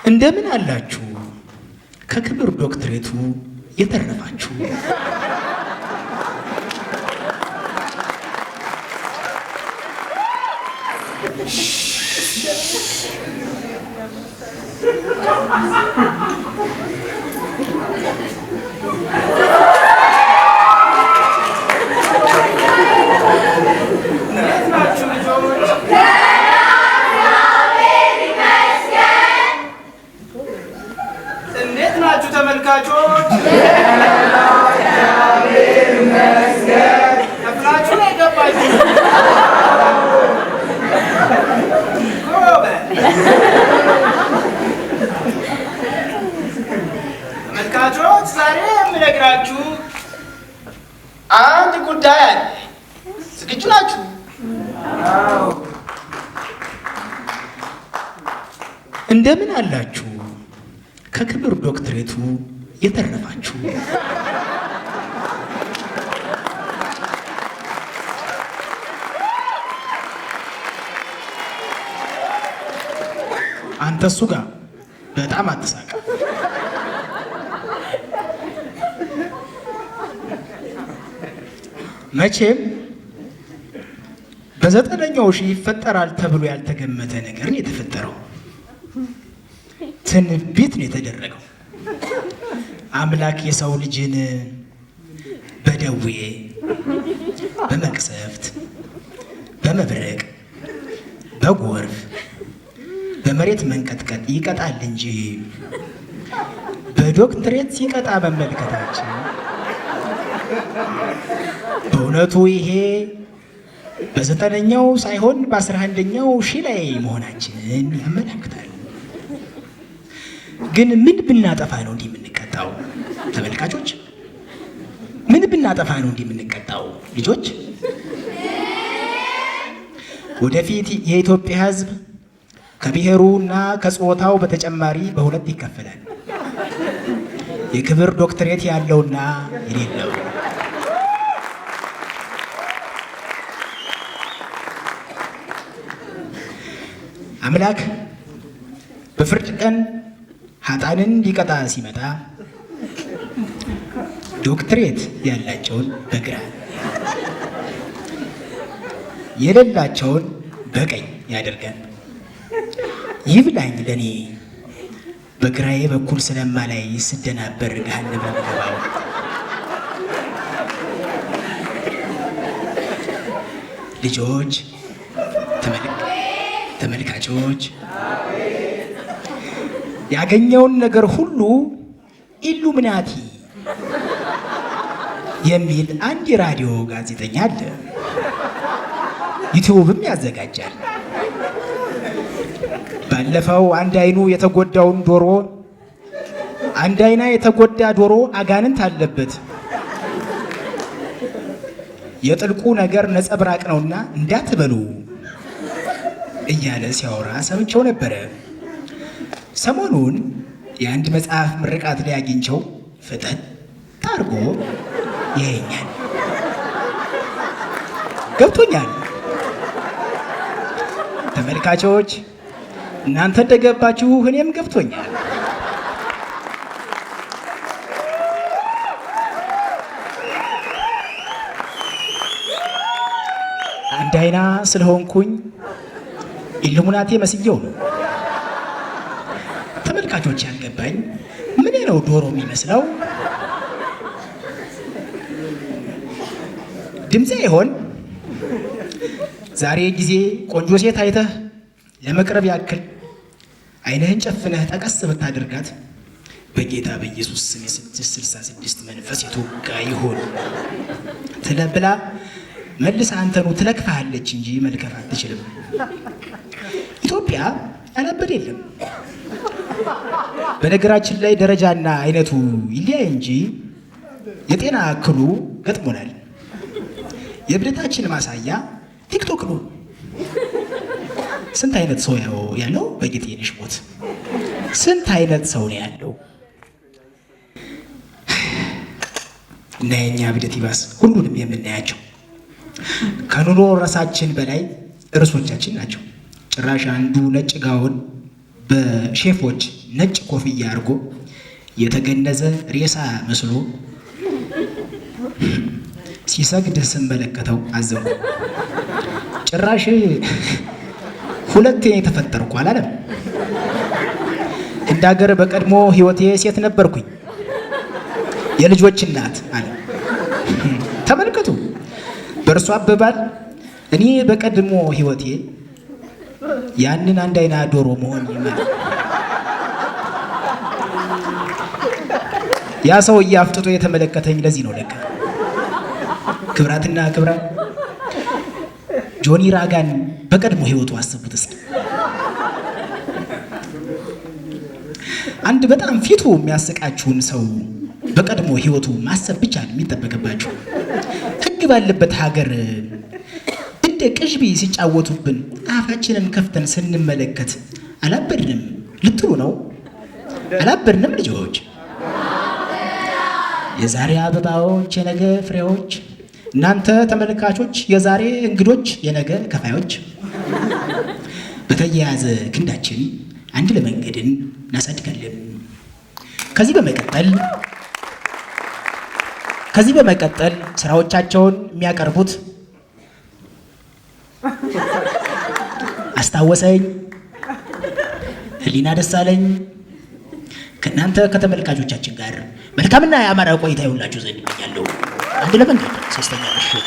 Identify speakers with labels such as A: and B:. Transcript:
A: እንደምን አላችሁ ከክብር ዶክትሬቱ የተረፋችሁ
B: ተመልካቾች ዛሬ የምነግራችሁ አንድ ጉዳይ አለ። ዝግጁ ናችሁ?
A: እንደምን አላችሁ ከክብር ዶክትሬቱ የተረፋችሁ አንተ እሱ ጋር በጣም አትሳቃ። መቼም በዘጠነኛው ሺህ ይፈጠራል ተብሎ ያልተገመተ ነገር ነው የተፈጠረው። ትንቢት ነው የተደረገው። አምላክ የሰው ልጅን በደዌ በመቅሰፍት በመብረቅ በጎርፍ በመሬት መንቀጥቀጥ ይቀጣል እንጂ በዶክትሬት ሲቀጣ መመልከታችን በእውነቱ ይሄ በዘጠነኛው ሳይሆን በ11ኛው ሺህ ላይ መሆናችንን ያመለክታል። ግን ምን ብናጠፋ ነው እንዲህ የምንቀጣው? ተመልካቾች ምን ብናጠፋ ነው እንዲህ የምንቀጣው? ልጆች ወደፊት የኢትዮጵያ ሕዝብ ከብሔሩ እና ከጾታው በተጨማሪ በሁለት ይከፈላል። የክብር ዶክትሬት ያለውና የሌለው። አምላክ በፍርድ ቀን ኃጥአንን ሊቀጣ ሲመጣ ዶክትሬት ያላቸውን በግራ የሌላቸውን በቀኝ ያደርጋል። ይብላኝ ለኔ በግራዬ በኩል ስለማላይ ስደናበር ገሃነመ ምገባው። ልጆች ተመልካቾች ያገኘውን ነገር ሁሉ ኢሉሚናቲ የሚል አንድ የራዲዮ ጋዜጠኛ አለ። ዩቲዩብም ያዘጋጃል። ባለፈው አንድ አይኑ የተጎዳውን ዶሮ አንድ አይና የተጎዳ ዶሮ አጋንንት አለበት የጥልቁ ነገር ነጸብራቅ ነውና እንዳትበሉ እያለ ሲያወራ ሰምቼው ነበረ። ሰሞኑን የአንድ መጽሐፍ ምርቃት ላይ አግኝቸው ፍጠን ታርጎ ያየኛል። ገብቶኛል። ተመልካቾች እናንተ እንደገባችሁ እኔም ገብቶኛል። አንድ አይና ስለሆንኩኝ ኢሉሚናቲ መስየው ነው። ተመልካቾች ያልገባኝ ምን ነው ዶሮ የሚመስለው? ድምፄ ይሆን? ዛሬ ጊዜ ቆንጆ ሴት አይተህ ለመቅረብ ያክል አይንህን ጨፍነህ ጠቀስ ብታደርጋት በጌታ በኢየሱስ ስም የ666 መንፈስ የተወጋ ይሆን ትለብላ መልስ አንተኑ ትለክፋለች እንጂ መልከፍ አትችልም። ኢትዮጵያ ያላበደ የለም። በነገራችን ላይ ደረጃና አይነቱ ይለያይ እንጂ የጤና እክሉ ገጥሞናል። የእብደታችን ማሳያ ቲክቶክ ነው። ስንት አይነት ሰው ያለው በጌጤንሽ ሞት ስንት አይነት ሰው ነው ያለው። እና የኛ እብደት ይባስ ሁሉንም የምናያቸው ከኑሮ ራሳችን በላይ እርሶቻችን ናቸው። ጭራሽ አንዱ ነጭ ጋውን በሼፎች ነጭ ኮፍያ አድርጎ የተገነዘ ሬሳ መስሎ ሲሰግድ ስመለከተው አዘንኩ። ጭራሽ ሁለቴ የተፈጠርኩ አላለም። እንደ ሀገር በቀድሞ ህይወቴ ሴት ነበርኩኝ፣ የልጆች እናት አለ። ተመልከቱ፣ በእርሷ አበባል እኔ በቀድሞ ህይወቴ ያንን አንድ አይና ዶሮ መሆን ይመል ያ ሰውዬ አፍጥጦ የተመለከተኝ ለዚህ ነው። ለካ ክብራትና ክብራት ጆኒ ራጋን በቀድሞ ህይወቱ አስቡት እስኪ። አንድ በጣም ፊቱ የሚያስቃችሁን ሰው በቀድሞ ህይወቱ ማሰብ ብቻ ነው የሚጠበቅባችሁ። ህግ ባለበት ሀገር እንደ ቅዥቢ ሲጫወቱብን አፋችንን ከፍተን ስንመለከት አላበድንም ልትሉ ነው? አላበድንም ልጆች? የዛሬ አበባዎች የነገ ፍሬዎች፣ እናንተ ተመልካቾች የዛሬ እንግዶች የነገ ከፋዮች፣ በተያያዘ ክንዳችን አንድ ለመንገድን እናሳድጋለን። ከዚህ በመቀጠል ስራዎቻቸውን የሚያቀርቡት አስታወሰኝ፣ ህሊና ደሳለኝ ከእናንተ ከተመልካቾቻችን ጋር መልካምና የአማራ ቆይታ ይሁንላችሁ ዘንድ ይመኛለሁ። አንድ ለመንገድ ሶስተኛ ምሽት